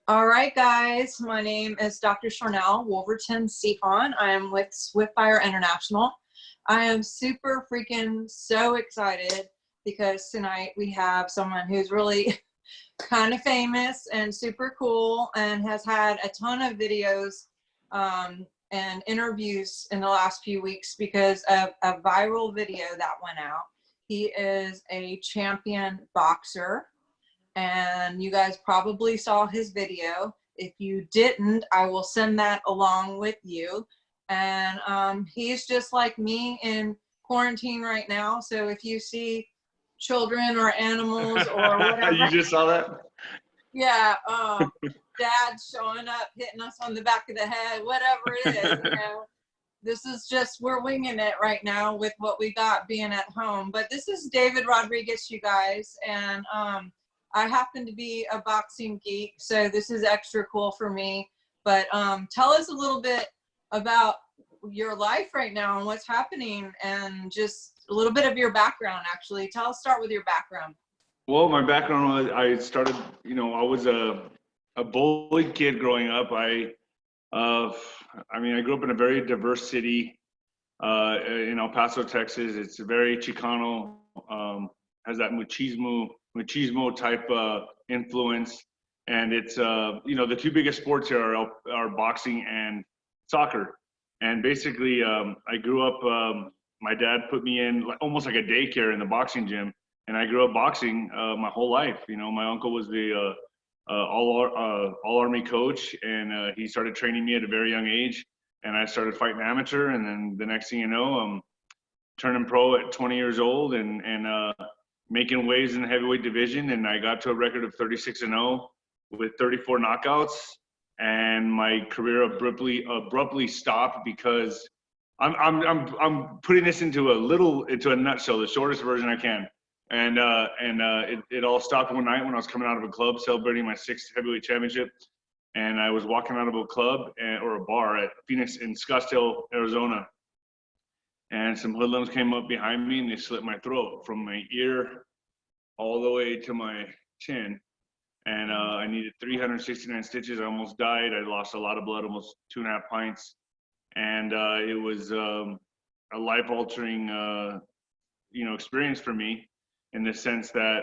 All right, guys. My name is Dr. Sharnael, Wolverton-Sehon. I am with Swiftfire International. I am super freaking so excited because tonight we have someone who's really kind of famous and super cool and has had a ton of videos and interviews in the last few weeks because of a viral video that went out. He is a champion boxer, and you guys probably saw his video. If you didn't, I will send that along with you. And he's just like me in quarantine right now. So if you see children or animals or whatever, You just saw that? yeah, dad showing up, hitting us on the back of the head, whatever it is, you know. This is just, we're winging it right now with what we got being at home. But this is David Rodriguez, you guys, and I happen to be a boxing geek, so this is extra cool for me. But tell us a little bit about your life right now and what's happening, and just a little bit of your background, actually. Start with your background. Well, my background was I started, I was a bullied kid growing up. I grew up in a very diverse city in El Paso, Texas. It's very Chicano, has that machismo type influence. And it's, the two biggest sports here are boxing and soccer. And basically, I grew up, my dad put me in almost like a daycare in the boxing gym. And I grew up boxing my whole life. My uncle was the all-army coach, and he started training me at a very young age. And I started fighting amateur, and then the next thing you know, I'm turning pro at 20 years old and making waves in the heavyweight division. And I got to a record of 36-0 with 34 knockouts. And my career abruptly stopped because I'm putting this into a nutshell, the shortest version I can. And it all stopped one night when I was coming out of a club celebrating my 6th heavyweight championship. And I was walking out of a club or a bar at Phoenix in Scottsdale, Arizona. And some hoodlums came up behind me and they slit my throat from my ear all the way to my chin. And I needed 369 stitches. I almost died. I lost a lot of blood, almost 2.5 pints. And it was a life-altering, experience for me, in the sense that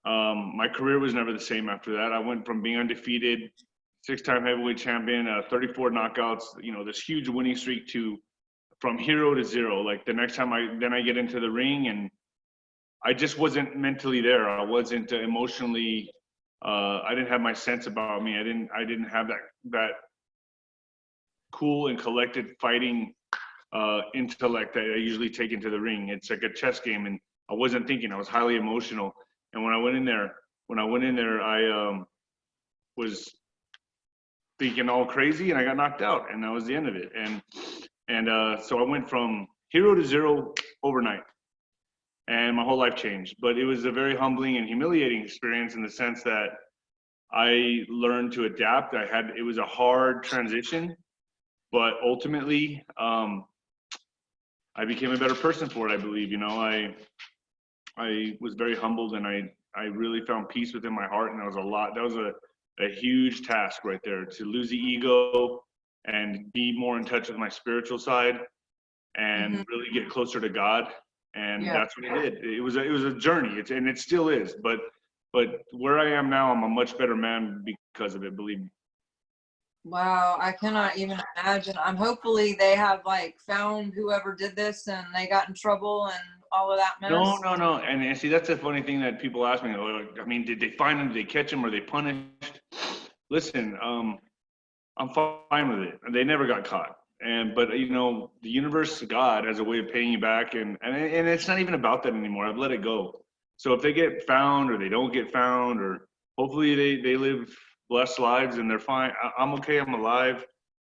my career was never the same after that. I went from being undefeated, 6-time heavyweight champion, 34 knockouts, this huge winning streak, to from hero to zero. Like the next time I get into the ring, and I just wasn't mentally there. I wasn't emotionally, I didn't have my sense about me. I didn't have that cool and collected fighting intellect that I usually take into the ring. It's like a chess game, and I wasn't thinking. I was highly emotional. And when I went in there, I was thinking all crazy, and I got knocked out, and that was the end of it. And so I went from hero to zero overnight, and my whole life changed. But it was a very humbling and humiliating experience in the sense that I learned to adapt. It was a hard transition, but ultimately, I became a better person for it, I believe. I was very humbled, and I really found peace within my heart, and that was a huge task right there, to lose the ego and be more in touch with my spiritual side and really get closer to God. And that's what I did. It was a journey, and it still is, but where I am now, I'm a much better man because of it, believe me. Wow, I cannot even imagine. Hopefully they have found whoever did this and they got in trouble and all of that mess. No. And see, that's the funny thing that people ask me. Did they find him? Did they catch him? Are they punished? Listen, I'm fine with it. They never got caught. But the universe, God, has a way of paying you back, and it's not even about that anymore. I've let it go. So if they get found or they don't get found, or hopefully they live blessed lives and they're fine. I'm okay. I'm alive.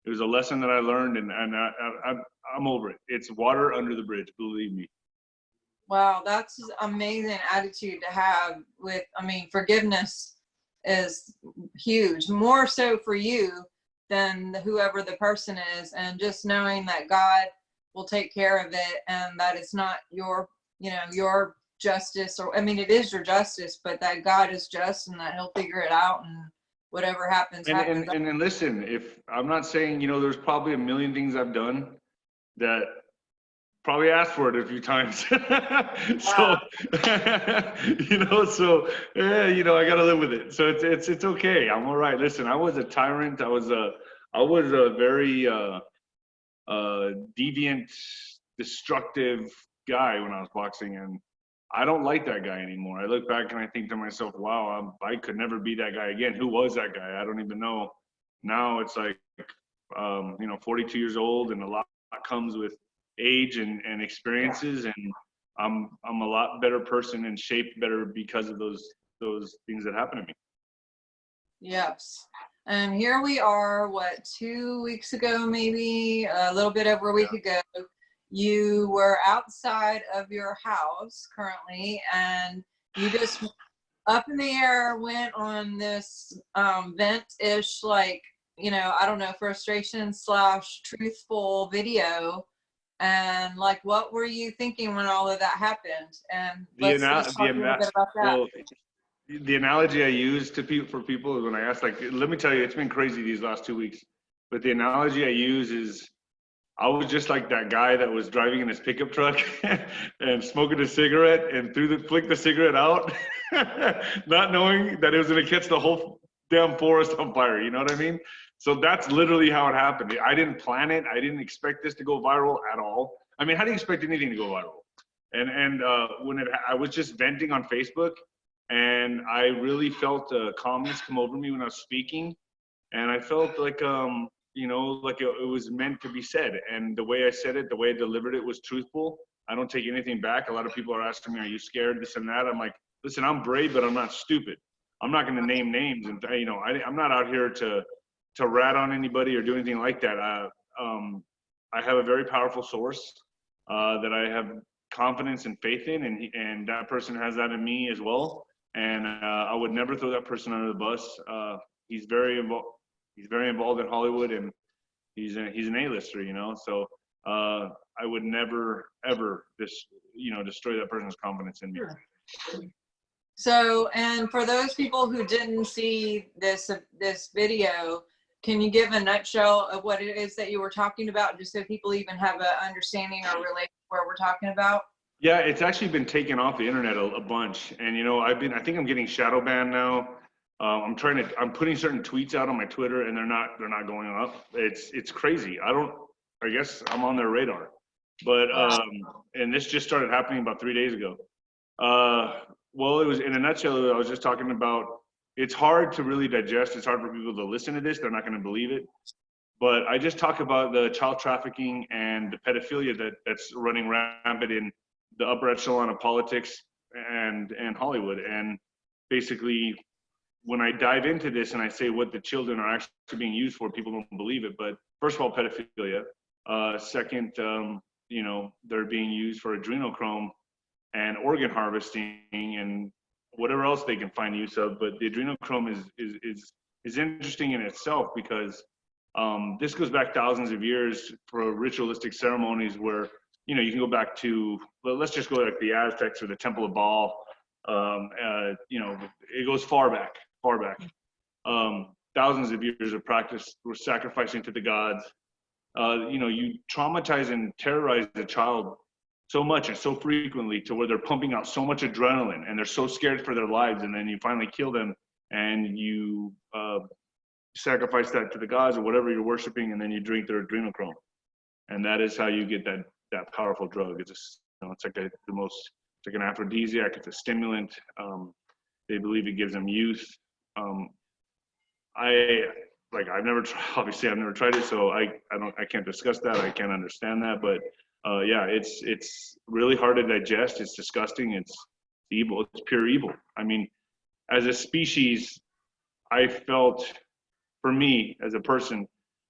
It was a lesson that I learned, and I'm over it. It's water under the bridge, believe me. Wow, that's an amazing attitude to have. Forgiveness is huge, more so for you than whoever the person is, and just knowing that God will take care of it, and that it's not your justice, or it is your justice, but that God is just, and that He'll figure it out. And whatever happens, And, happens. and listen, if I'm not saying, you know, there's probably a million things I've done that probably asked for it a few times. So, you know, so, yeah, you know, I got to live with it. So it's okay. I'm all right. Listen, I was a tyrant. I was a very, deviant, destructive guy when I was boxing, and I don't like that guy anymore. I look back and I think to myself, wow, I could never be that guy again. Who was that guy? I don't even know. Now it's like, you know, 42 years old, and a lot comes with age and experiences, and I'm a lot better person and shaped better because of those things that happened to me. Yes. And here we are, what, 2 weeks ago, maybe a little bit over a week ago, you were outside of your house currently, and you just up in the air went on this vent-ish, like, you know, I don't know, frustration / truthful video. And like, what were you thinking when all of that happened? And let's talk a little bit about that. Well, the analogy I use to for people is when I ask, like, let me tell you, it's been crazy these last 2 weeks. But the analogy I use is, I was just like that guy that was driving in his pickup truck and smoking a cigarette and flicked the cigarette out, not knowing that it was going to catch the whole damn forest on fire. You know what I mean? So that's literally how it happened. I didn't plan it. I didn't expect this to go viral at all. I mean, how do you expect anything to go viral? And I was just venting on Facebook, and I really felt calmness come over me when I was speaking, and I felt like you know, like it was meant to be said. And the way I said it, the way I delivered it was truthful. I don't take anything back. A lot of people are asking me, are you scared, this and that? I'm like, listen, I'm brave, but I'm not stupid. I'm not going to name names. And, you know, I'm not out here to rat on anybody or do anything like that. I have a very powerful source that I have confidence and faith in, and that person has that in me as well. And I would never throw that person under the bus. He's very involved. He's very involved in Hollywood, and he's an A-lister, you know. So I would never ever destroy that person's confidence in me. Sure. So, and for those people who didn't see this video, can you give a nutshell of what it is that you were talking about, just so people even have an understanding or relate to where we're talking about? Yeah, it's actually been taken off the internet a bunch, and you know, I think I'm getting shadow banned now. I'm putting certain tweets out on my Twitter, and they're not going up. It's crazy. I guess I'm on their radar, but and this just started happening about 3 days ago. Well, it was, in a nutshell, I was just talking about, it's hard to really digest. It's hard for people to listen to this. They're not going to believe it. But I just talk about the child trafficking and the pedophilia that's running rampant in the upper echelon of politics and Hollywood. And basically, when I dive into this and I say what the children are actually being used for, people don't believe it. But first of all, pedophilia. Second, you know, they're being used for adrenochrome and organ harvesting and whatever else they can find use of. But the adrenochrome is interesting in itself, because this goes back thousands of years for ritualistic ceremonies where, you know, you can go back to, let's just go like the Aztecs or the Temple of Baal. You know, it goes far back. Thousands of years of practice. We're sacrificing to the gods. You know, you traumatize and terrorize the child so much and so frequently to where they're pumping out so much adrenaline and they're so scared for their lives, and then you finally kill them and you sacrifice that to the gods or whatever you're worshiping, and then you drink their adrenochrome, and that is how you get that powerful drug. It's it's like it's like an aphrodisiac. It's a stimulant. They believe it gives them youth. I've never tried it, so I can't discuss that. I can't understand that, but yeah, it's really hard to digest. It's disgusting. It's evil. It's pure evil. I mean, as a species, I felt, for me as a person,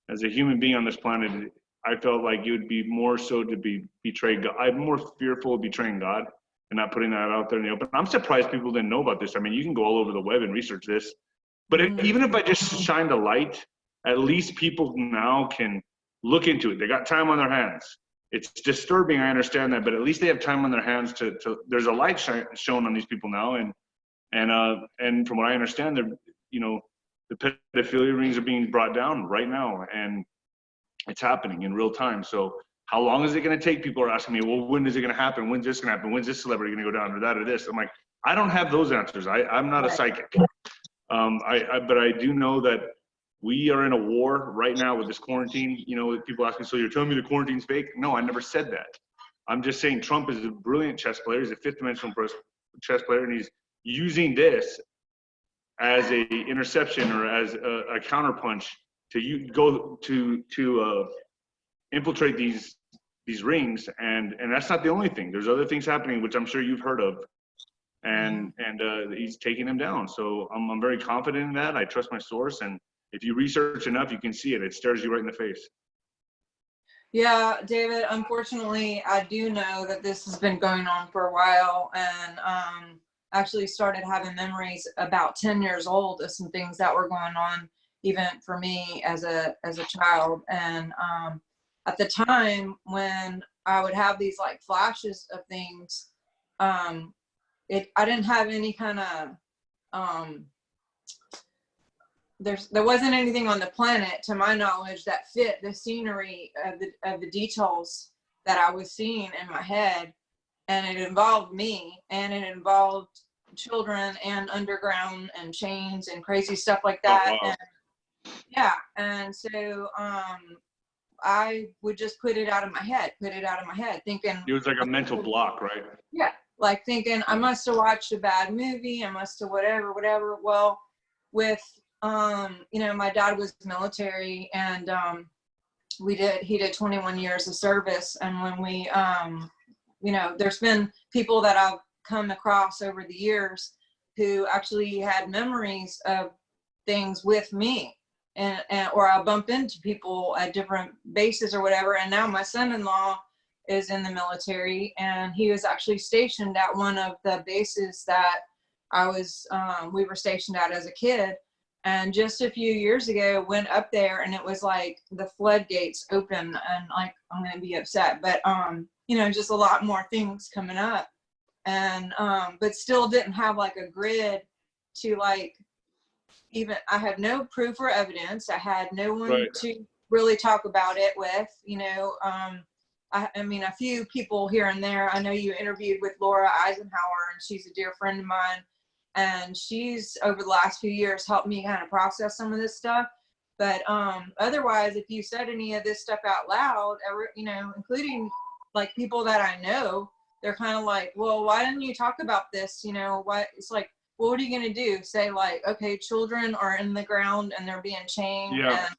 as a human being on this planet, I felt like it would be more so to betray God. I'm more fearful of betraying God and not putting that out there in the open. I'm surprised people didn't know about this. I mean, you can go all over the web and research this, but even if I just shined a light, at least people now can look into it. They got time on their hands. It's disturbing, I understand that, but at least they have time on their hands to there's a light shown on these people now, and from what I understand, the pedophilia rings are being brought down right now, and it's happening in real time. So how long is it going to take? People are asking me, well, when is it going to happen? When's this going to happen? When's this celebrity going to go down, or that, or this? I'm like, I don't have those answers. I'm not a psychic. But I do know that we are in a war right now with this quarantine. You know, people ask me, so you're telling me the quarantine's fake? No, I never said that. I'm just saying Trump is a brilliant chess player. He's a fifth dimensional chess player, and he's using this as a interception or as a counterpunch to go to infiltrate these rings, and that's not the only thing. There's other things happening, which I'm sure you've heard of, and he's taking them down. So I'm very confident in that. I trust my source, and if you research enough, you can see it. It stares you right in the face. Yeah, David, unfortunately, I do know that this has been going on for a while, and actually started having memories about 10 years old of some things that were going on, even for me as a child. And at the time when I would have these like flashes of things, I didn't have any kind of there wasn't anything on the planet, to my knowledge, that fit the scenery of the details that I was seeing in my head. And it involved me, and it involved children and underground and chains and crazy stuff like that. Oh, wow. And yeah. And so I would just put it out of my head, thinking It was like a mental block, right? Yeah. Like thinking I must have watched a bad movie. I must have whatever. Well, with, you know, my dad was military, and he did 21 years of service. And when we, you know, there's been people that I've come across over the years who actually had memories of things with me, and or I bump into people at different bases or whatever. And now my son-in-law is in the military, and he was actually stationed at one of the bases that we were stationed at as a kid. And just a few years ago went up there, and it was like the floodgates open, and like, I'm going to be upset, but, you know, just a lot more things coming up, and, but still didn't have like a grid to like, even, I had no proof or evidence. I had no one to really talk about it with, you know. I mean, a few people here and there. I know you interviewed with Laura Eisenhower, and she's a dear friend of mine. And she's, over the last few years, helped me kind of process some of this stuff. But otherwise, if you said any of this stuff out loud, you know, including like people that I know, they're kind of like, well, why didn't you talk about this? You know, what? It's like, well, what are you going to do? Say like, okay, children are in the ground and they're being chained and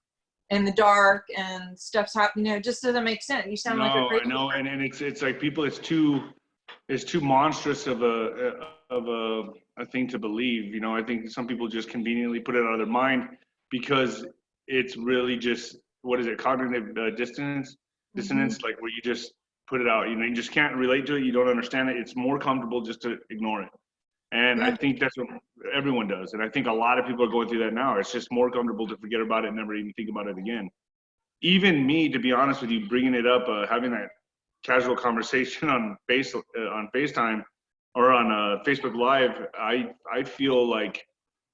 in the dark and stuff's happening. You know, it just doesn't make sense. You sound like a crazy person. I know, and it's like people, it's too monstrous of a thing to believe. You know, I think some people just conveniently put it out of their mind because it's really just, what is it, cognitive dissonance, like where you just put it out, you know, you just can't relate to it, you don't understand it, it's more comfortable just to ignore it. And I think that's what everyone does, and I think a lot of people are going through that now. It's just more comfortable to forget about it and never even think about it again. Even me, to be honest with you, bringing it up, having that casual conversation on FaceTime or on Facebook Live, I feel like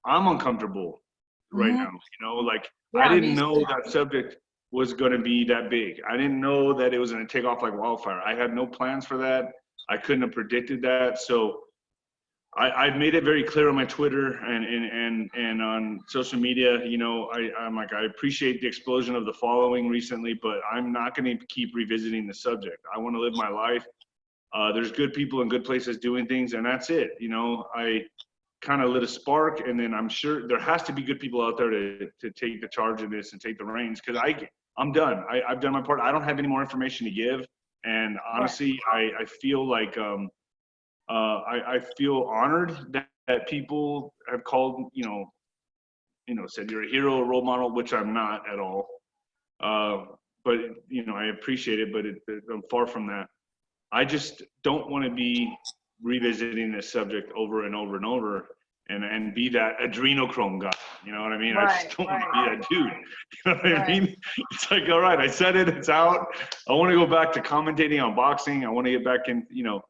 I'm uncomfortable right now. You know, like I didn't know that subject was going to be that big. I didn't know that it was going to take off like wildfire. I had no plans for that. I couldn't have predicted that. So I've made it very clear on my Twitter and on social media. You know, I'm like, I appreciate the explosion of the following recently, but I'm not going to keep revisiting the subject. I want to live my life. There's good people in good places doing things, and that's it. You know, I kind of lit a spark, and then I'm sure there has to be good people out there to take the charge of this and take the reins, because I'm done. I've done my part. I don't have any more information to give, and honestly, I feel like I feel honored that people have called, you know, said you're a hero, a role model, which I'm not at all. But you know, I appreciate it, but I'm far from that. I just don't want to be revisiting this subject over and over and over and be that adrenochrome guy. You know what I mean? I just don't want to be that dude. You know what I mean? It's like, all right, I said it, it's out. I want to go back to commentating on boxing. I want to get back in, you know,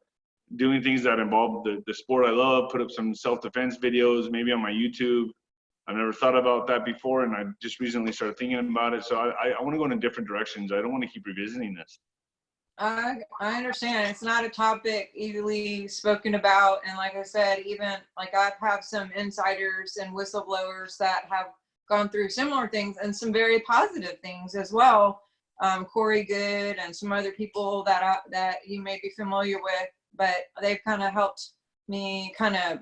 doing things that involve the sport I love, put up some self-defense videos, maybe on my YouTube. I've never thought about that before, and I just recently started thinking about it. So I want to go in different directions. I don't want to keep revisiting this. I understand. It's not a topic easily spoken about. And like I said, even like I have some insiders and whistleblowers that have gone through similar things and some very positive things as well. Corey Good and some other people that you may be familiar with, but they've kind of helped me kind of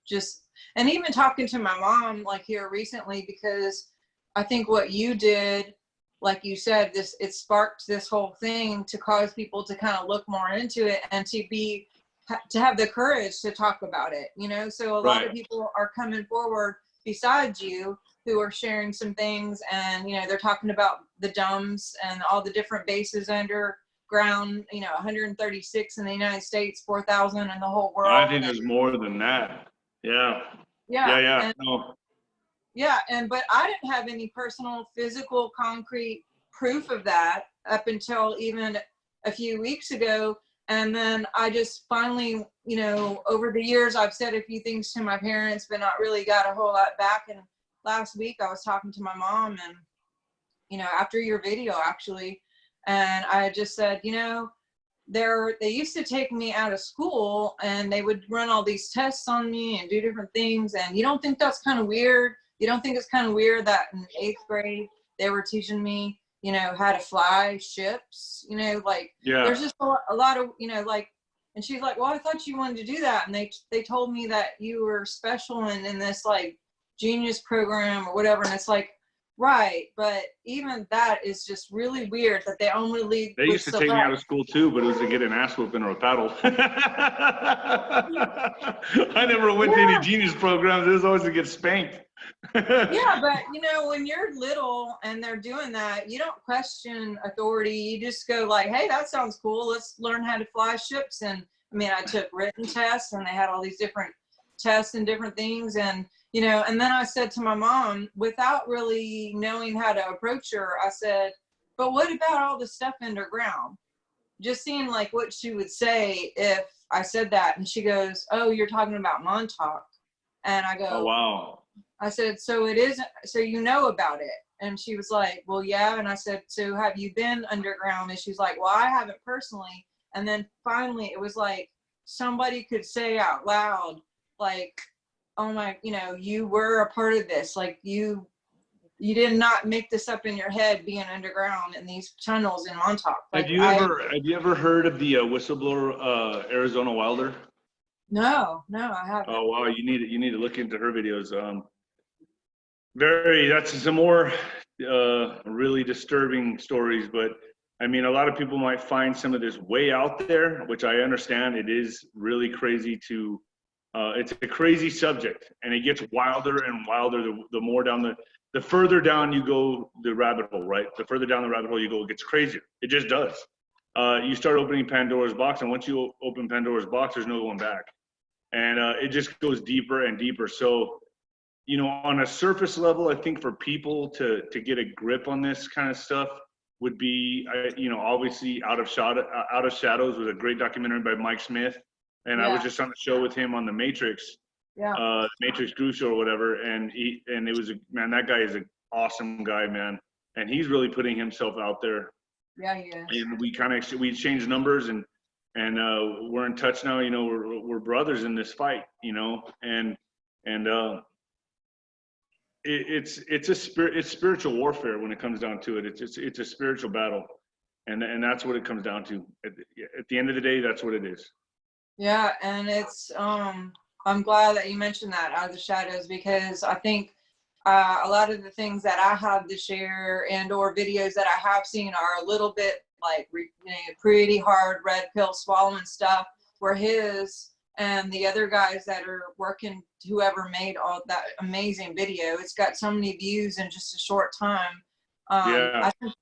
just, and even talking to my mom like here recently, because I think what you did, like you said, it sparked this whole thing to cause people to kind of look more into it and to have the courage to talk about it, you know? So a lot of people are coming forward besides you who are sharing some things, and, you know, they're talking about the DUMBs and all the different bases underground, you know, 136 in the United States, 4,000 in the whole world. I think there's more than that. Yeah. No. Yeah, but I didn't have any personal, physical, concrete proof of that up until even a few weeks ago. And then I just finally, you know, over the years, I've said a few things to my parents, but not really got a whole lot back. And last week I was talking to my mom, and, you know, after your video actually, and I just said, you know, they used to take me out of school and they would run all these tests on me and do different things. And you don't think that's kind of weird? You don't think it's kind of weird that in 8th grade they were teaching me, you know, how to fly ships, you know, like there's just a lot of, you know, like, and she's like, well, I thought you wanted to do that. And they told me that you were special and in this like genius program or whatever. And it's like, right, but even that is just really weird that they only They used to take me out of school too, but it was to get an ass whooping or a paddle. I never went to any genius programs. It was always to get spanked. Yeah, but you know, when you're little and they're doing that, you don't question authority. You just go like, hey, that sounds cool. Let's learn how to fly ships. And I mean, I took written tests and they had all these different tests and different things. And, you know, and then I said to my mom, without really knowing how to approach her, I said, but what about all the stuff underground? Just seeing like what she would say if I said that. And she goes, oh, you're talking about Montauk. And I go, oh, wow. I said, so it isn't, so you know about it? And she was like, well, yeah. And I said, so have you been underground? And she's like, well, I haven't personally. And then finally it was like somebody could say out loud, like, oh my, you know, you were a part of this. Like you did not make this up in your head being underground in these tunnels in Montauk. Like, have you ever heard of the whistleblower Arizona Wilder? No, I haven't. Oh wow, you need to look into her videos. That's some more really disturbing stories, but I mean, a lot of people might find some of this way out there, which I understand. It is really crazy to, it's a crazy subject, and it gets wilder and wilder the more down the further down you go the rabbit hole, right? The further down the rabbit hole you go, it gets crazier. It just does. You start opening Pandora's box, and once you open Pandora's box, there's no going back. And it just goes deeper and deeper. So, you know, on a surface level, I think for people to get a grip on this kind of stuff would be, you know, obviously Out of Shadows was a great documentary by Mike Smith. And I was just on the show with him on the Matrix, Matrix Groove Show or whatever. And it was, man, that guy is an awesome guy, man. And he's really putting himself out there. Yeah, he is. And we changed numbers and we're in touch now. You know, we're brothers in this fight, you know, and it's spiritual warfare when it comes down to it. It's a spiritual battle, and that's what it comes down to. At the end of the day, that's what it is. Yeah, and it's I'm glad that you mentioned that, Out of the Shadows, because I think a lot of the things that I have to share and or videos that I have seen are a little bit like, you know, pretty hard red pill swallowing stuff, where his and the other guys that are working, whoever made all that amazing video, it's got so many views in just a short time. I think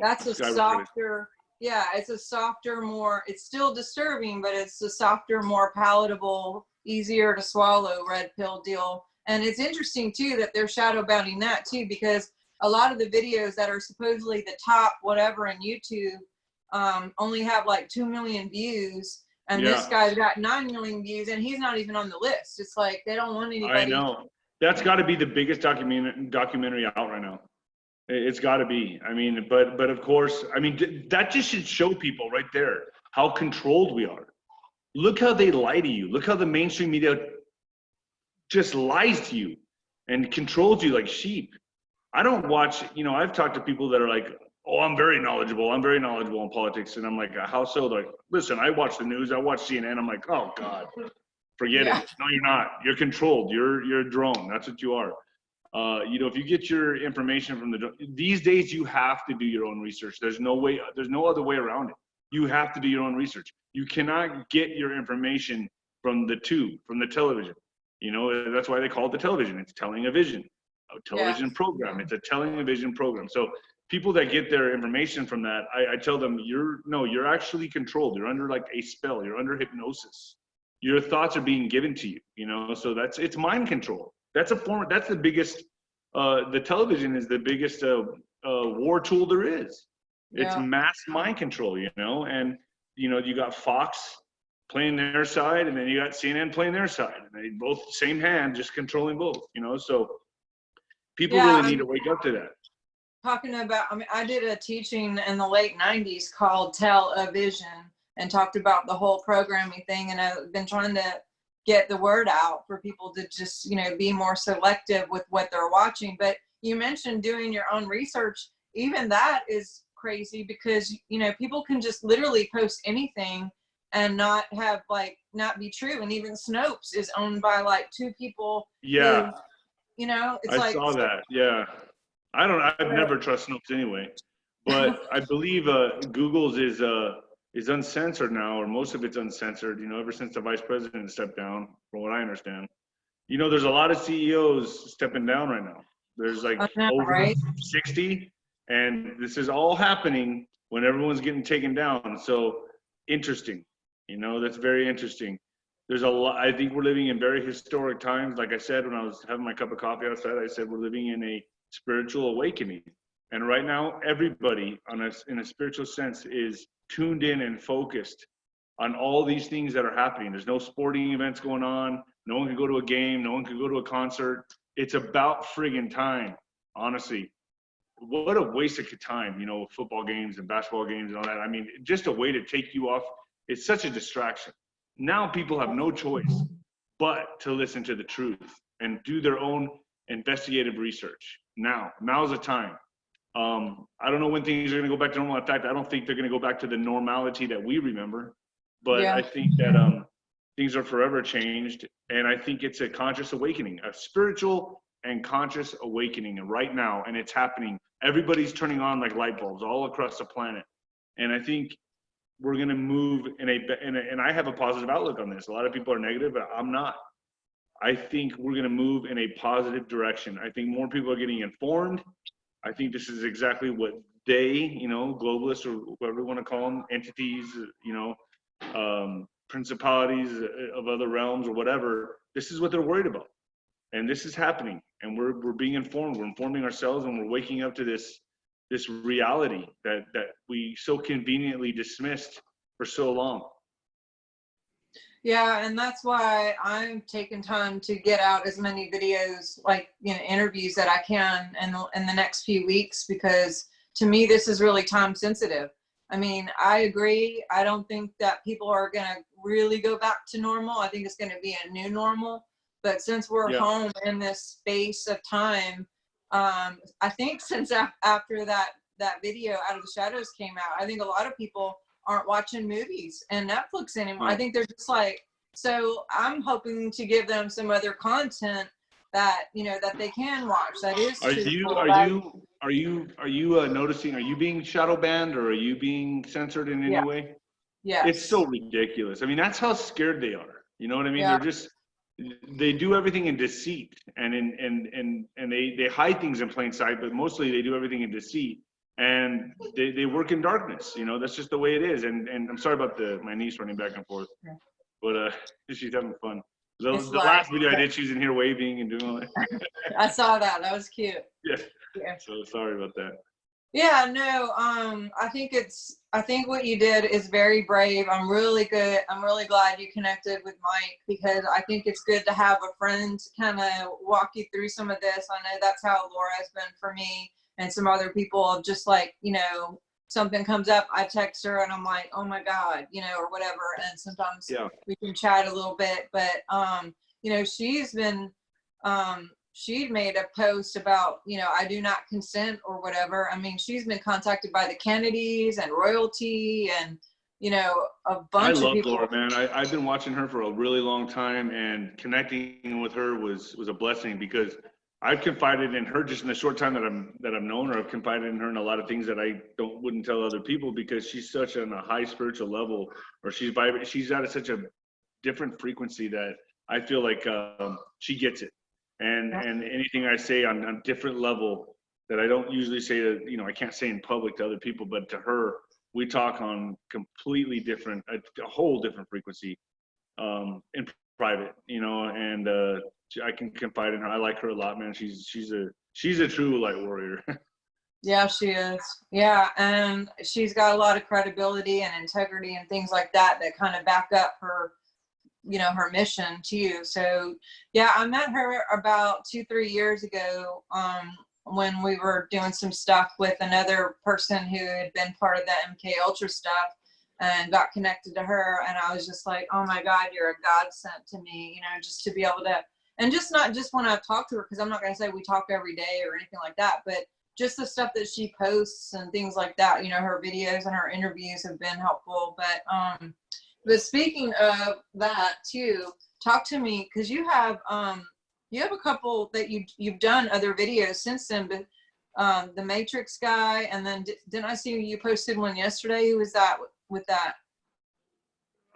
that's a softer, it's a softer, more, it's still disturbing, but it's a softer, more palatable, easier to swallow red pill deal. And it's interesting too that they're shadow bounding that too, because a lot of the videos that are supposedly the top whatever in YouTube only have like 2 million views. And this guy's got 9 million views, and he's not even on the list. It's like they don't want anybody. I know. That's got to be the biggest documentary out right now. It's got to be. I mean, but of course, I mean, that just should show people right there how controlled we are. Look how they lie to you. Look how the mainstream media just lies to you and controls you like sheep. I don't watch, I've talked to people that are like, oh, I'm very knowledgeable in politics. And I'm like, how so? They're like, listen, I watch the news, I watch CNN. I'm like, oh God, forget it. No, you're not. You're controlled. You're a drone. That's what you are. If you get your information from these days, you have to do your own research. There's no other way around it. You have to do your own research. You cannot get your information from the tube, from the television. That's why they call it the television. It's telling a vision, a television program. It's a telling a vision program. So people that get their information from that, I tell them, you're actually controlled. You're under like a spell. You're under hypnosis. Your thoughts are being given to you, so it's mind control. That's the biggest, the television is the biggest war tool there is. It's mass mind control, and, you got Fox playing their side, and then you got CNN playing their side. And they both, same hand, just controlling both, so people really need to wake up to that. Talking about, I did a teaching in the late 90s called Tell a Vision and talked about the whole programming thing. And I've been trying to get the word out for people to just, be more selective with what they're watching. But you mentioned doing your own research. Even that is crazy because, people can just literally post anything and not be true. And even Snopes is owned by like two people. Yeah. Who, it's I saw that. Yeah. I've never trust Snopes anyway, but I believe Google's is uncensored now, or most of it's uncensored, ever since the vice president stepped down, from what I understand. There's a lot of CEOs stepping down right now. There's like over 60, and this is all happening when everyone's getting taken down. So interesting, that's very interesting. There's a lot. I think we're living in very historic times. Like I said, when I was having my cup of coffee outside, I said we're living in a spiritual awakening. And right now, everybody in a spiritual sense is tuned in and focused on all these things that are happening. There's no sporting events going on. No one can go to a game. No one can go to a concert. It's about friggin' time, honestly. What a waste of time, football games and basketball games and all that. I mean, just a way to take you off. It's such a distraction. Now people have no choice but to listen to the truth and do their own investigative research. Now's the time. I don't know when things are going to go back to normal. In fact, I don't think they're going to go back to the normality that we remember. But I think that things are forever changed. And I think it's a conscious awakening, a spiritual and conscious awakening right now. And it's happening. Everybody's turning on like light bulbs all across the planet. And I think we're going to move and I have a positive outlook on this. A lot of people are negative, but I'm not. I think we're going to move in a positive direction. I think more people are getting informed. I think this is exactly what they, globalists or whatever you want to call them, entities, principalities of other realms or whatever, this is what they're worried about. And this is happening. And we're being informed. We're informing ourselves, and we're waking up to this reality that we so conveniently dismissed for so long. Yeah, and that's why I'm taking time to get out as many videos, like interviews that I can in the next few weeks, because to me this is really time sensitive. I mean, I agree. I don't think that people are going to really go back to normal. I think it's going to be a new normal. But since we're home in this space of time, I think since after that video Out of the Shadows came out, I think a lot of people aren't watching movies and Netflix anymore. I think they're just like, so I'm hoping to give them some other content that that they can watch. That is. Are you noticing? Are you being shadow banned, or are you being censored in any way? Yeah. It's so ridiculous. I mean, that's how scared they are. You know what I mean? They're just, they do everything in deceit, and they hide things in plain sight, but mostly they do everything in deceit. And they work in darkness, that's just the way it is. And I'm sorry about my niece running back and forth, but she's having fun. The last video I did, she's in here waving and doing all that. I saw that. That was cute. Yeah. So sorry about that. Yeah, no, I think I think what you did is very brave. I'm really glad you connected with Mike, because I think it's good to have a friend kind of walk you through some of this. I know that's how Laura has been for me, and some other people of just like, you know, something comes up, I text her and I'm like, oh my God, you know, or whatever. And sometimes we can chat a little bit, but, you know, she's been, she made a post about, you know, I do not consent or whatever. I mean, she's been contacted by the Kennedys and royalty and, you know, a bunch of people. I love Laura, man. I've been watching her for a really long time, and connecting with her was a blessing, because I've confided in her just in the short time that I've known her. I've confided in her in a lot of things that I wouldn't tell other people, because she's such on a high spiritual level, or she's at such a different frequency that I feel like she gets it. And anything I say on a different level that I don't usually say to, you know, I can't say in public to other people, but to her, we talk on completely different, a whole different frequency in private, you know, and I can confide in her. I like her a lot, man. She's a true light warrior. Yeah, she is. Yeah, and she's got a lot of credibility and integrity and things like that kind of back up her, you know, her mission too. So yeah, I met her about 2-3 years ago when we were doing some stuff with another person who had been part of the MK Ultra stuff, and got connected to her, and I was just like, oh my God, you're a godsend to me, you know, just to be able to, and just not just when I've talked to her, because I'm not going to say we talk every day or anything like that, but just the stuff that she posts and things like that, you know, her videos and her interviews have been helpful. But speaking of that too, talk to me, because you have a couple that you've done other videos since then, but the Matrix guy, and then didn't I see you posted one yesterday? Who was that with that?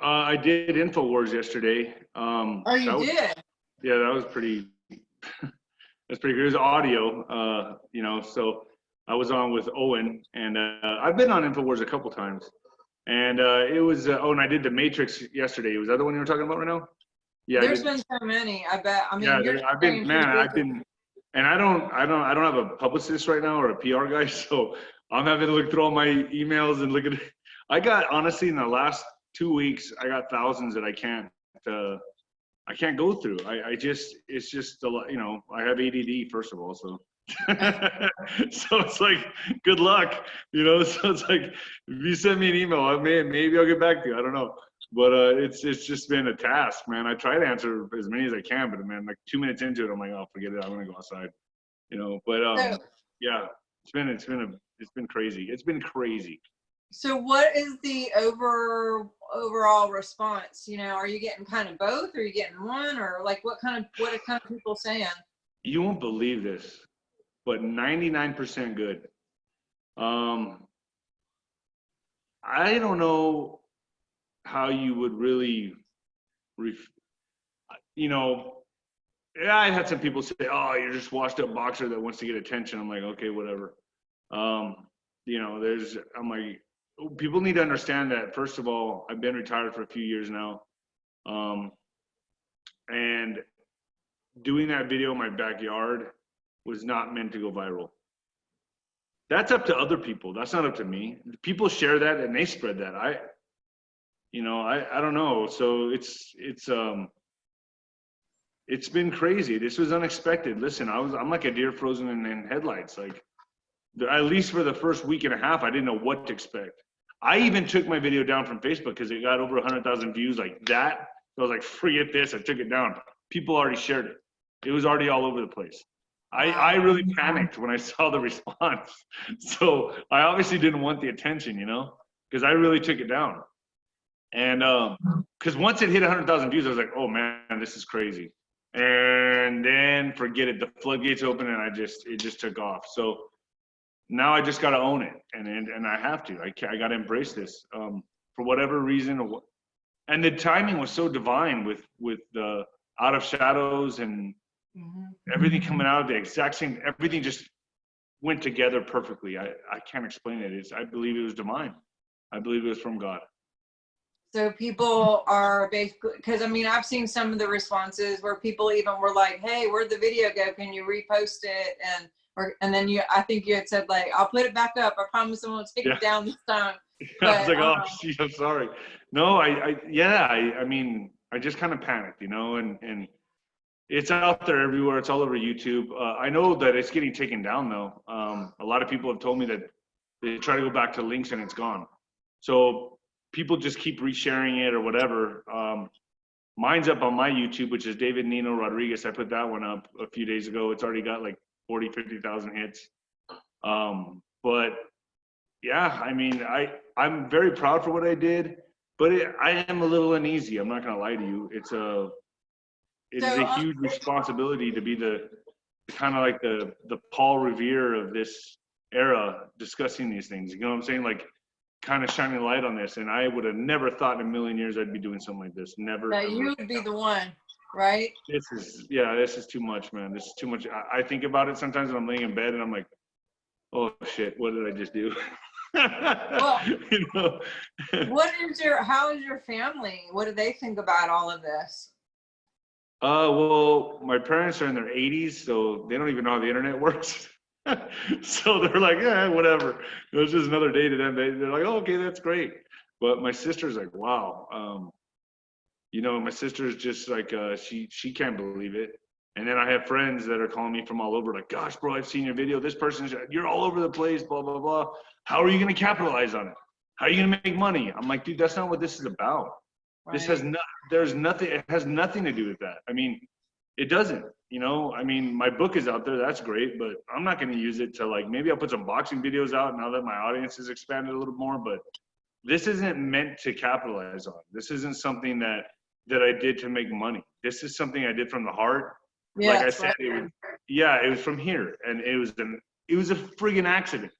I did InfoWars yesterday. Oh, you did? Yeah, that was pretty. That's pretty good. It was audio, you know. So I was on with Owen, and I've been on InfoWars a couple times. And it was, and I did the Matrix yesterday. Was that the one you were talking about right now? Yeah. There's been so many, I bet. I mean, yeah, I've been, and I don't have a publicist right now or a PR guy, so I'm having to look through all my emails and look at it. I got, honestly, in the last 2 weeks, I got thousands that I can't go through. It's just a lot, you know, I have ADD, first of all, so. So it's like, good luck, you know. So it's like, if you send me an email, maybe I'll get back to you. I don't know, but it's just been a task, man. I try to answer as many as I can, but man, like 2 minutes into it, I'm like, oh, forget it. I'm gonna go outside, you know. But yeah, it's been crazy. It's been crazy. So what is the overall response? You know, are you getting kind of both? Or are you getting one? Or like what are kind of people saying? You won't believe this, but 99% good. I don't know how you would really, you know, yeah, I had some people say, oh, you're just washed up boxer that wants to get attention. I'm like, okay, whatever. You know, I'm like, people need to understand that, first of all, I've been retired for a few years now. And doing that video in my backyard was not meant to go viral. That's up to other people. That's not up to me. People share that and they spread that. I don't know. So it's been crazy. This was unexpected. Listen, I'm like a deer frozen in headlights. Like, at least for the first week and a half, I didn't know what to expect. I even took my video down from Facebook because it got over 100,000 views like that. So I was like, forget this. I took it down. People already shared it. It was already all over the place. I really panicked when I saw the response. So I obviously didn't want the attention, you know, because I really took it down. And because once it hit 100,000 views, I was like, oh man, this is crazy. And then forget it. The floodgates opened and it just took off. So now I just got to own it. And I have to. I got to embrace this for whatever reason. And the timing was so divine with the Out of Shadows and everything coming out of the exact same, everything just went together perfectly. I can't explain it. I believe it was divine. I believe it was from God. So people are basically, because I mean, I've seen some of the responses where people even were like, hey, where'd the video go? Can you repost it? And then I think you had said like, I'll put it back up. I promise I won't take it down this time. I was But like, oh, gee, I'm sorry. No, I mean, I just kind of panicked, you know, and it's out there everywhere. It's all over YouTube. I know that it's getting taken down though. A lot of people have told me that they try to go back to links and it's gone. So people just keep resharing it or whatever. Mine's up on my YouTube, which is David Nino Rodriguez. I put that one up a few days ago. It's already got like 50,000 hits. But yeah, I mean, I'm very proud for what I did, but I am a little uneasy. I'm not gonna lie to you. It is a huge responsibility to be the kind of like the Paul Revere of this era discussing these things. You know what I'm saying? Like kind of shining light on this. And I would have never thought in a million years I'd be doing something like this. Never. that you would be the one, right? This is too much, man. This is too much. I think about it sometimes when I'm laying in bed and I'm like, oh shit, what did I just do? Well, you know? how is your family? What do they think about all of this? Well, my parents are in their 80s, so they don't even know how the internet works. So they're like, yeah, whatever. It was just another day to them. They're like, oh, okay, that's great. But my sister's like, wow. You know, my sister's just like, she can't believe it. And then I have friends that are calling me from all over, like, gosh, bro, I've seen your video. This person's, you're all over the place, blah, blah, blah. How are you going to capitalize on it? How are you going to make money? I'm like, dude, that's not what this is about. Right. This has it has nothing to do with that. I mean, it doesn't, you know, I mean, my book is out there. That's great, but I'm not going to use it to like, maybe I'll put some boxing videos out now that my audience has expanded a little more, but this isn't meant to capitalize on. This isn't something that I did to make money. This is something I did from the heart. Yeah, like I said, right. It was from here, and it was a friggin' accident.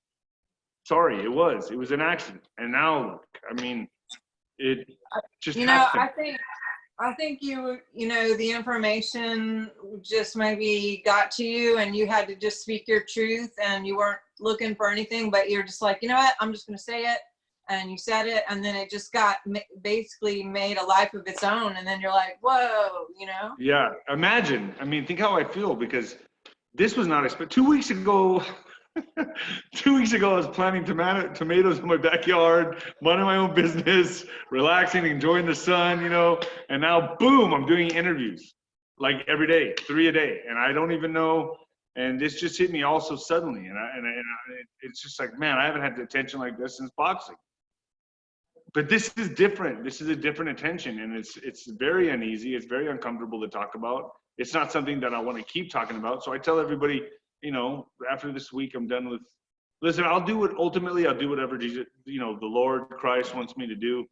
Sorry, it was an accident. And now, look, I mean, it just happened. I think you know, the information just maybe got to you and you had to just speak your truth and you weren't looking for anything, but you're just like, you know what, I'm just going to say it. And you said it, and then it just got basically made a life of its own. And then you're like, whoa, you know? Yeah, imagine. I mean, think how I feel, because this was not expected. 2 weeks ago, I was planting tomatoes in my backyard, minding my own business, relaxing, enjoying the sun, you know. And now, boom, I'm doing interviews like every day, 3 a day, and I don't even know. And this just hit me all so suddenly, and it's just like, man, I haven't had the attention like this since boxing. But this is different. This is a different attention, and it's very uneasy. It's very uncomfortable to talk about. It's not something that I want to keep talking about. So I tell everybody, you know, after this week, I'm done with. Listen, I'll do whatever Jesus, you know, the Lord Christ wants me to do.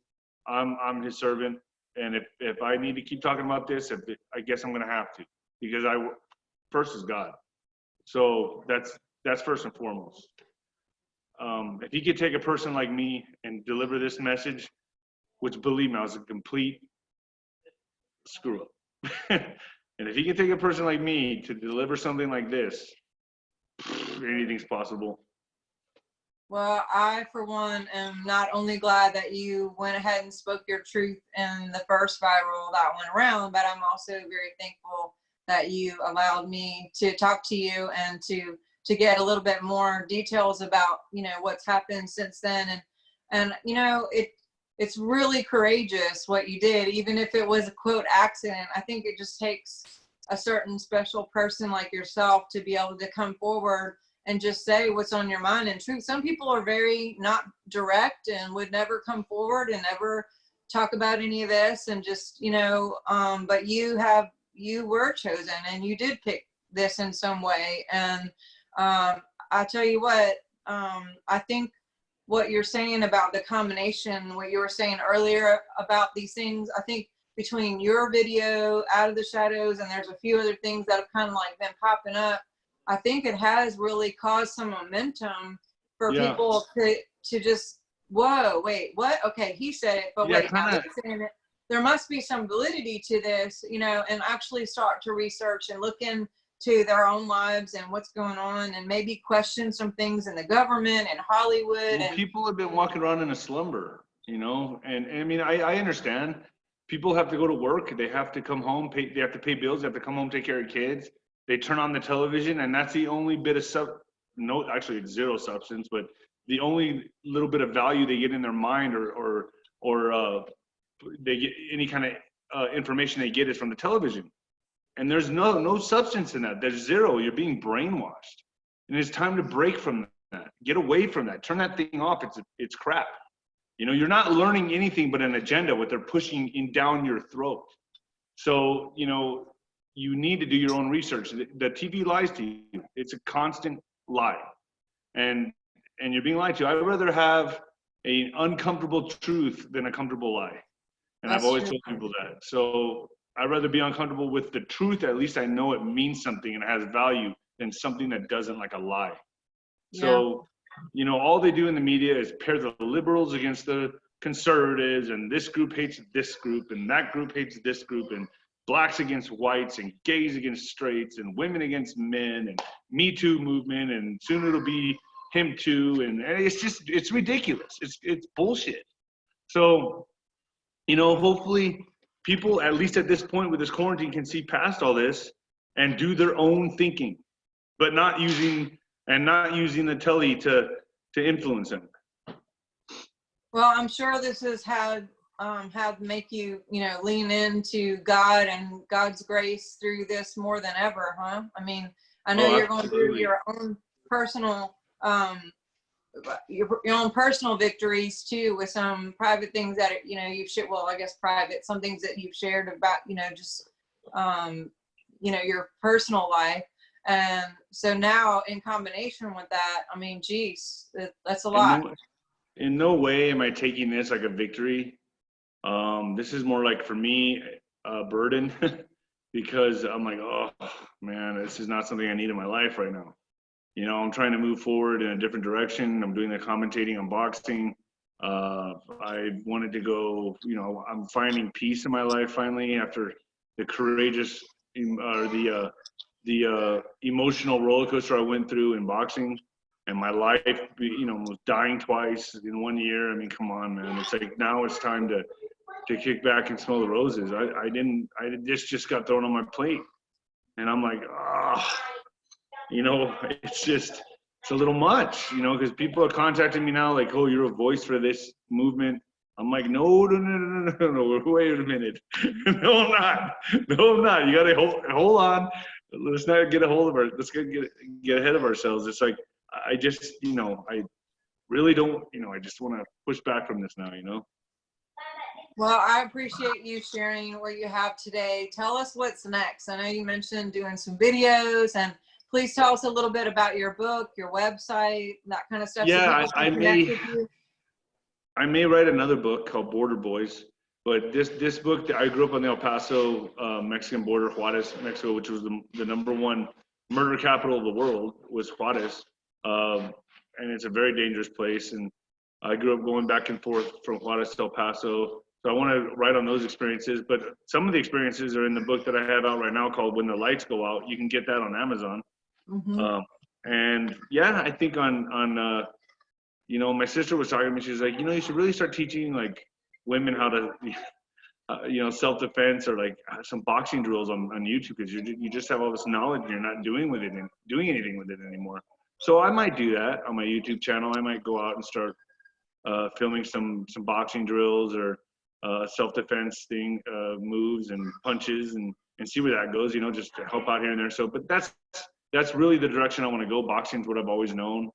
I'm His servant, and if I need to keep talking about this, I guess I'm going to have to, because first is God. So that's first and foremost. If He could take a person like me and deliver this message, which, believe me, I was a complete screw up. And if He can take a person like me to deliver something like this, anything's possible. Well, I, for one, am not only glad that you went ahead and spoke your truth in the first viral that went around, but I'm also very thankful that you allowed me to talk to you and to get a little bit more details about, you know, what's happened since then. And you know, it's really courageous what you did, even if it was a quote accident. I think it just takes a certain special person like yourself to be able to come forward and just say what's on your mind and truth. Some people are very not direct and would never come forward and never talk about any of this, and just, you know, but you were chosen and you did pick this in some way. And I tell you what, I think what you're saying about the combination, what you were saying earlier about these things, I think between your video, Out of the Shadows, and there's a few other things that have kind of like been popping up, I think it has really caused some momentum for people to just, whoa, wait, what? Okay, he said it, but wait, now he's saying it. There must be some validity to this, you know, and actually start to research and look into their own lives and what's going on, and maybe question some things in the government and Hollywood. Well, people have been walking around in a slumber, you know, and I mean, I understand. People have to go to work. They have to come home. They have to pay bills. They have to come home, take care of kids. They turn on the television, and that's the only bit of actually it's zero substance, but the only little bit of value they get in their mind or they get any kind of information they get is from the television. And there's no substance in that. There's zero. You're being brainwashed. And it's time to break from that. Get away from that. Turn that thing off. It's crap. You know, you're not learning anything but an agenda, what they're pushing in down your throat. So, you know, you need to do your own research. The TV lies to you. It's a constant lie. And you're being lied to. I'd rather have an uncomfortable truth than a comfortable lie. And I've always told people that. So I'd rather be uncomfortable with the truth. At least I know it means something and it has value than something that doesn't, like a lie. Yeah. So, you know, all they do in the media is pair the liberals against the conservatives, and this group hates this group, and that group hates this group, and blacks against whites, and gays against straights, and women against men, and Me Too movement, and soon it'll be him too. And it's ridiculous. It's bullshit. So, you know, hopefully people, at least at this point with this quarantine, can see past all this and do their own thinking, but not using the telly to influence them. Well, I'm sure this has had make you, you know, lean into God and God's grace through this more than ever, huh? I mean, I know you're going through your own personal your own personal victories too, with some private things that, you know, you've shared. Well, I guess private, some things that you've shared about, you know, just you know, your personal life. And so now, in combination with that, I mean, geez, that's a lot. In no way am I taking this like a victory. This is more like, for me, a burden because I'm like, oh man, this is not something I need in my life right now. You know, I'm trying to move forward in a different direction. I'm doing the commentating on boxing. I wanted to go, you know, I'm finding peace in my life finally after the courageous, the emotional roller coaster I went through in boxing, and my life, you know, was dying twice in 1 year. I mean, come on, man. It's like, now it's time to kick back and smell the roses. Just got thrown on my plate, and I'm like, you know, it's a little much, you know, because people are contacting me now like, oh, you're a voice for this movement. I'm like, no, wait a minute. No, I'm not. You got to hold on. Let's not get let's get ahead of ourselves. It's like, I just, you know, I really don't, you know, I just want to push back from this now, you know? Well, I appreciate you sharing what you have today. Tell us what's next. I know you mentioned doing some videos, and please tell us a little bit about your book, your website, that kind of stuff. Yeah, I may write another book called Border Boys, but this book, I grew up on the El Paso, Mexican border, Juarez, Mexico, which was the #1 murder capital of the world, was Juarez. And it's a very dangerous place. And I grew up going back and forth from Juarez to El Paso. So I want to write on those experiences, but some of the experiences are in the book that I have out right now called When the Lights Go Out. You can get that on Amazon. Mm-hmm. And yeah, I think on you know, my sister was talking to me. She was like, you know, you should really start teaching like women how to, you know, self-defense, or like some boxing drills on YouTube, because you just have all this knowledge and you're not doing anything with it anymore. So I might do that on my YouTube channel. I might go out and start filming some boxing drills or self-defense moves and punches, and see where that goes, you know, just to help out here and there. So, but that's really the direction I want to go. Boxing's what I've always known.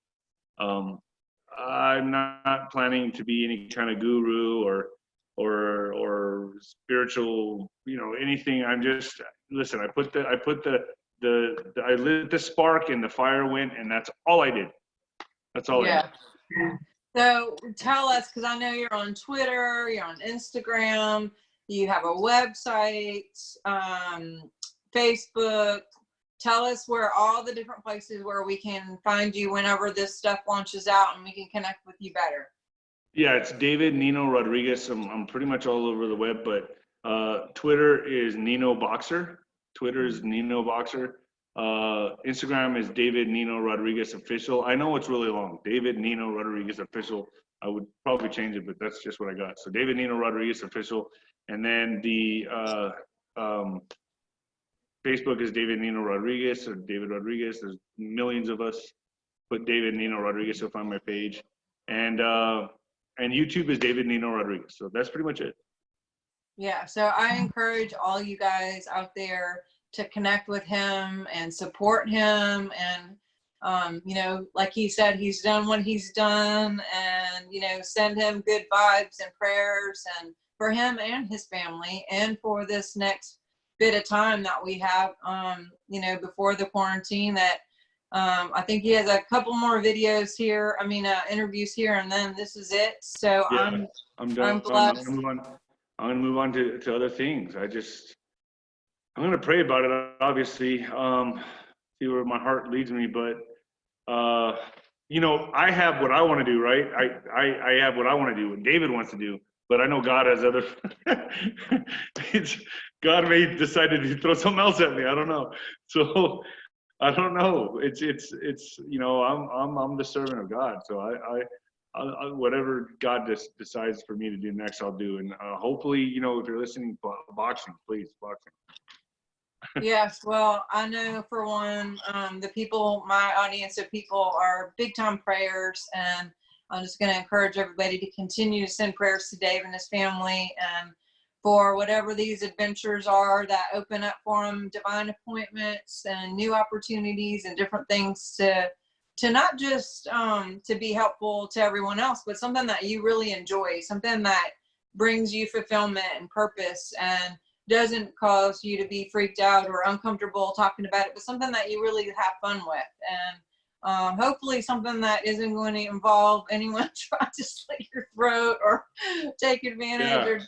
I'm not planning to be any kind of guru or spiritual, you know, anything. I'm just, listen, I lit the spark and the fire went, and that's all I did. That's all I did. So tell us, because I know you're on Twitter, you're on Instagram, you have a website, Facebook. Tell us where all the different places where we can find you whenever this stuff launches out and we can connect with you better. Yeah, it's David Nino Rodriguez. I'm pretty much all over the web, but Twitter is Nino Boxer. Twitter is Nino Boxer. Instagram is David Nino Rodriguez Official. I know it's really long. David Nino Rodriguez Official. I would probably change it, but that's just what I got. So David Nino Rodriguez Official. And then the Facebook is David Nino Rodriguez, or David Rodriguez. There's millions of us. Put David Nino Rodriguez, you'll find my page. and YouTube is David Nino Rodriguez. So that's pretty much it. Yeah, so I encourage all you guys out there to connect with him and support him. And, you know, like he said, he's done what he's done, and, you know, send him good vibes and prayers, and for him and his family, and for this next bit of time that we have, you know, before the quarantine. That I think he has a couple more videos here. I mean, interviews here, and then this is it. So Yeah, I'm done. I'm blessed. I'm gonna move on to other things. I'm gonna pray about it, obviously, see where my heart leads me. But you know, I have what I want to do, right? I have what I want to do, what David wants to do. But I know God has other. God may decide to throw something else at me. I don't know. So I don't know. It's you know, I'm the servant of God. So I whatever God decides for me to do next, I'll do. And hopefully, you know, if you're listening, boxing, please, boxing. Yes, well, I know for one, the people, my audience of people are big time prayers, and I'm just going to encourage everybody to continue to send prayers to Dave and his family, and for whatever these adventures are that open up for them, divine appointments and new opportunities and different things to not just to be helpful to everyone else, but something that you really enjoy, something that brings you fulfillment and purpose, and doesn't cause you to be freaked out or uncomfortable talking about it, but something that you really have fun with. And hopefully something that isn't going to involve anyone trying to slit your throat or take advantage or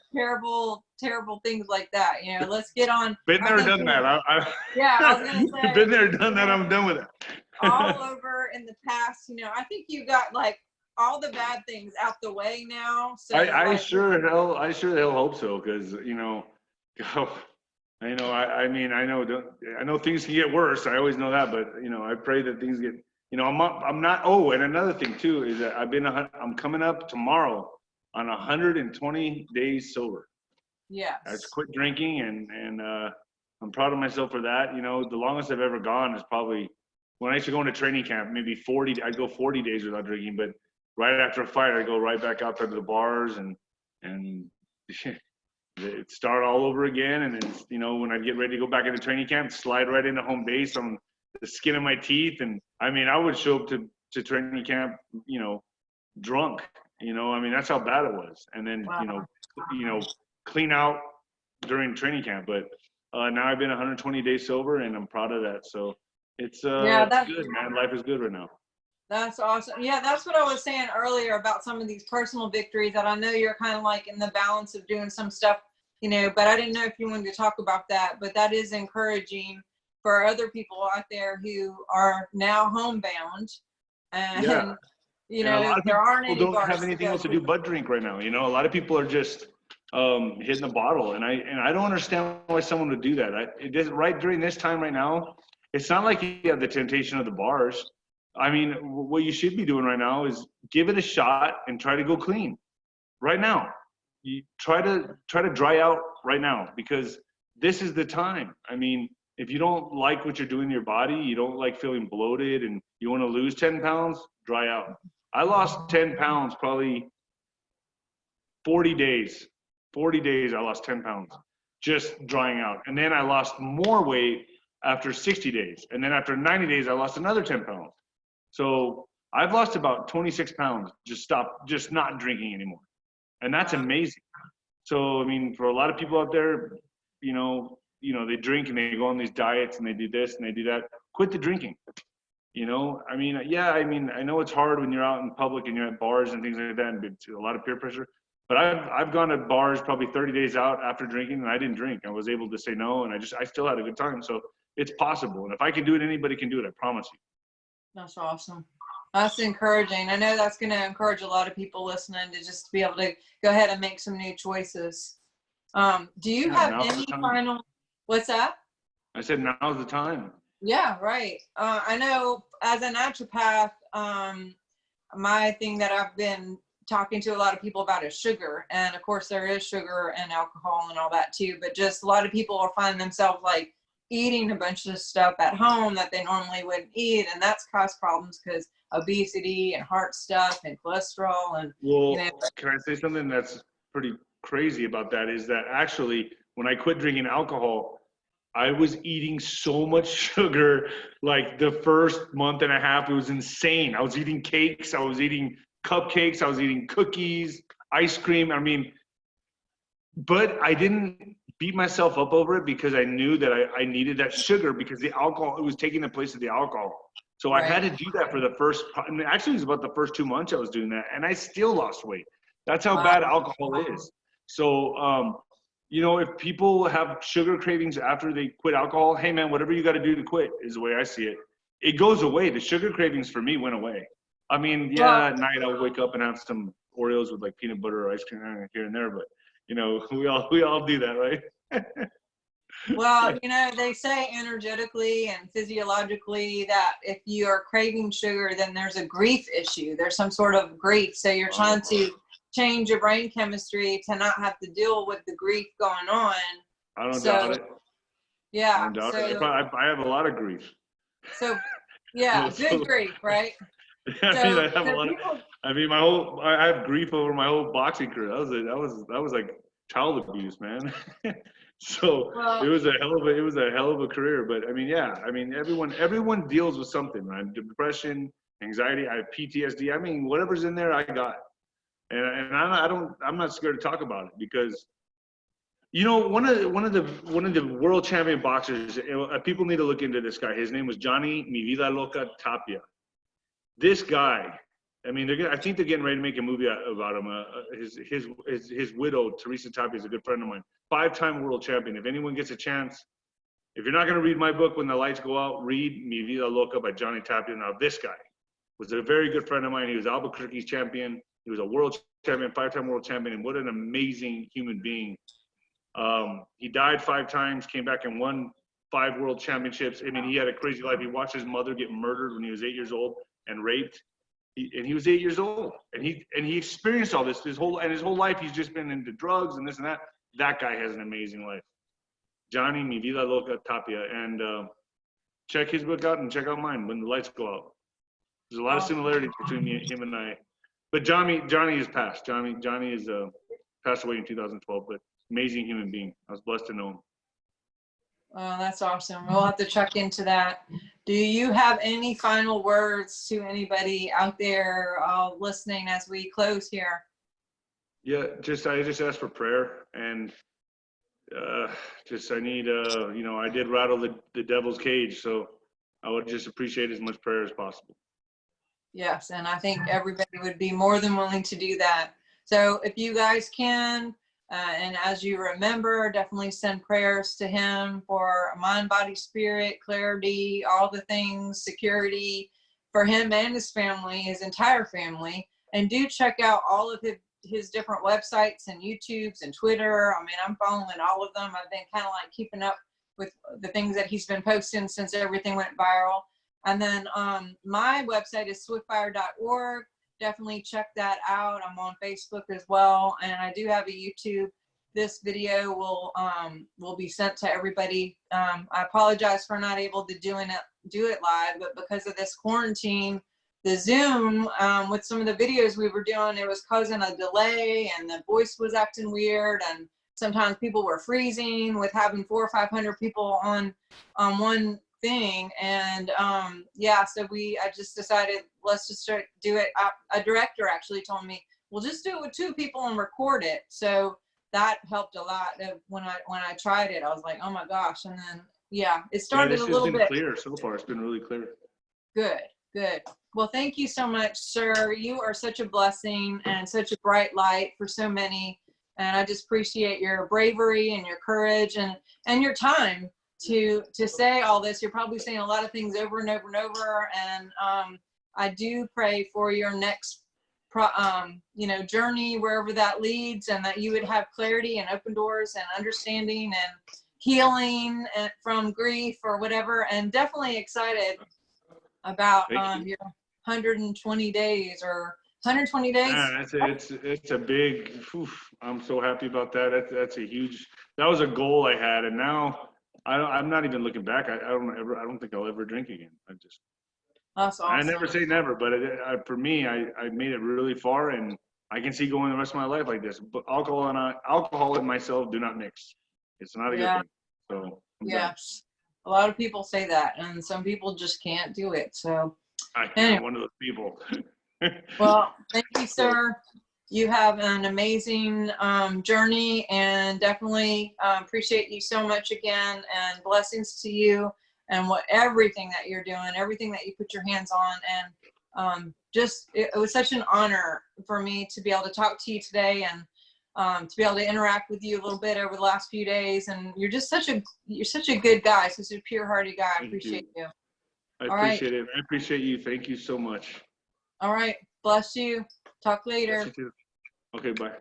terrible things like that. You know, let's get on. Been there, done that. Yeah, I was going to say. Been there, done that. I'm done with it. All over in the past, you know, I think you got like all the bad things out the way now. So I sure hell hope so, because, you know, I know, I mean, I know things can get worse. I always know that, but, you know, I pray that things get, you know, I'm not, oh, and another thing too, is that I'm coming up tomorrow on 120 days sober. Yes. I just quit drinking, and I'm proud of myself for that. You know, the longest I've ever gone is probably when I used to go into training camp, maybe 40, I'd go 40 days without drinking, but right after a fight, I'd go right back out to the bars and it'd start all over again. And then, you know, when I'd get ready to go back into training camp, slide right into home base on the skin of my teeth. And I mean, I would show up to training camp, you know, drunk, you know, I mean, that's how bad it was. And then, Wow. you know, clean out during training camp. But now I've been 120 days sober, and I'm proud of that. So it's it's good, man. Life is good right now. That's awesome. Yeah, that's what I was saying earlier about some of these personal victories, that I know you're kind of like in the balance of doing some stuff, you know, but I didn't know if you wanted to talk about that. But that is encouraging for other people out there who are now homebound. And, you know, there aren't any people don't bars have anything else to do but drink right now. You know, a lot of people are just hitting the bottle, and I don't understand why someone would do that. It doesn't, right during this time right now. It's not like you have the temptation of the bars. I mean, what you should be doing right now is give it a shot and try to go clean right now. You try to dry out right now, because this is the time. I mean, if you don't like what you're doing to your body, you don't like feeling bloated, and you want to lose 10 pounds, dry out. I lost 10 pounds, probably 40 days. 40 days, I lost 10 pounds just drying out. And then I lost more weight after 60 days. And then after 90 days, I lost another 10 pounds. So I've lost about 26 pounds, just not drinking anymore. And that's amazing. So, I mean, for a lot of people out there, you know, they drink and they go on these diets and they do this and they do that. Quit the drinking. You know, I mean, I know it's hard when you're out in public and you're at bars and things like that, and it's a lot of peer pressure. But I've gone to bars probably 30 days out after drinking, and I didn't drink. I was able to say no, and I still had a good time. So it's possible. And if I can do it, anybody can do it. I promise you. That's awesome. That's encouraging. I know that's going to encourage a lot of people listening to just be able to go ahead and make some new choices. Do you have any final, what's that? I said, now's the time. Yeah, right. I know as a naturopath, my thing that I've been talking to a lot of people about is sugar. And of course there is sugar and alcohol and all that too, but just a lot of people are finding themselves like eating a bunch of stuff at home that they normally wouldn't eat, and that's caused problems because obesity and heart stuff and cholesterol and Well, you know. can I say something that's pretty crazy about that is that actually when I quit drinking alcohol, I was eating so much sugar like the first month and a half. It was insane. I was eating cakes, I was eating cupcakes, I was eating cookies, ice cream. I mean, but I didn't beat myself up over it because I knew that I needed that sugar because the alcohol, it was taking the place of the alcohol. So I had to do that for the first, actually it was about the first 2 months I was doing that, and I still lost weight. That's how bad alcohol is. So, you know, if people have sugar cravings after they quit alcohol, hey man, whatever you got to do to quit is the way I see it. It goes away. The sugar cravings for me went away. I mean, yeah, at night I'll wake up and have some Oreos with like peanut butter or ice cream here and there, but you know, we all do that, right? Well, you know, they say energetically and physiologically that if you are craving sugar, then there's a grief issue. There's some sort of grief. So you're trying to change your brain chemistry to not have to deal with the grief going on. I don't doubt it. Yeah. I don't doubt it. I have a lot of grief. So, yeah, good grief, right? I have a lot of. I mean, I have grief over my whole boxing career. That was like child abuse, man. So it was a hell of a career. But I mean, yeah, I mean, everyone deals with something, right? Depression, anxiety. I have PTSD. I mean, whatever's in there, I got. And I'm not scared to talk about it because, you know, one of the world champion boxers. People need to look into this guy. His name was Johnny Mi Vida Loca Tapia. This guy, I mean, I think they're getting ready to make a movie about him. His widow, Teresa Tapia, is a good friend of mine. 5-time world champion. If anyone gets a chance, if you're not going to read my book When the Lights Go Out, read Mi Vida Loca by Johnny Tapia. Now, this guy was a very good friend of mine. He was Albuquerque's champion. He was a world champion, 5-time world champion, and what an amazing human being. He died 5 times, came back and won 5 world championships. I mean, he had a crazy life. He watched his mother get murdered when he was 8 years old and raped. He was 8 years old, and he experienced all this. His whole life, he's just been into drugs and this and that. That guy has an amazing life. Johnny Mi Vida Loca Tapia, and check his book out and check out mine, When the Lights Go Out. There's a lot of similarities between him and I. But Johnny is passed. Johnny is passed away in 2012, but amazing human being. I was blessed to know him. Oh, that's awesome. We'll have to check into that. Do you have any final words to anybody out there listening as we close here? Yeah, I just ask for prayer, and I need, you know, I did rattle the devil's cage, so I would just appreciate as much prayer as possible. Yes, and I think everybody would be more than willing to do that. So if you guys can, and as you remember, definitely send prayers to him for mind, body, spirit, clarity, all the things, security for him and his family, his entire family. And do check out all of his different websites and YouTubes and Twitter. I mean, I'm following all of them. I've been kind of like keeping up with the things that he's been posting since everything went viral. And then my website is swiftfire.org. Definitely check that out. I'm on Facebook as well, and I do have a YouTube. This video will be sent to everybody. I apologize for not able to do it live, but because of this quarantine, the Zoom with some of the videos we were doing, it was causing a delay, and the voice was acting weird, and sometimes people were freezing with having 400 or 500 people on one thing. And yeah, so I just decided, let's just do it. A director actually told me, we'll just do it with 2 people and record it. So that helped a lot. When I tried it, I was like, oh my gosh. And then yeah, it started a little bit. This has been clear so far. It's been really clear. Good. Well, thank you so much, sir. You are such a blessing and such a bright light for so many. And I just appreciate your bravery and your courage and your time to say all this. You're probably saying a lot of things over and over and over. And I do pray for your next journey, wherever that leads, and that you would have clarity and open doors and understanding and healing from grief or whatever. And definitely excited about your 120 days or 120 days. Yeah, it's a big, I'm so happy about that. That was a goal I had. And now I'm not even looking back. I don't think I'll ever drink again. That's I awesome. never say never, but for me, I made it really far, and I can see going the rest of my life like this. But alcohol and myself do not mix. It's not a good thing. So I'm done. Yes. A lot of people say that, and some people just can't do it. So I'm one of those people. well, thank you, sir. You have an amazing journey, and definitely appreciate you so much again, and blessings to you and everything that you're doing, everything that you put your hands on. And it was such an honor for me to be able to talk to you today, and to be able to interact with you a little bit over the last few days. And you're such a good guy, such a pure-hearted guy. I appreciate you. I appreciate it. I appreciate you. Thank you so much. All right. Bless you. Talk later. Bless you too. Okay, bye.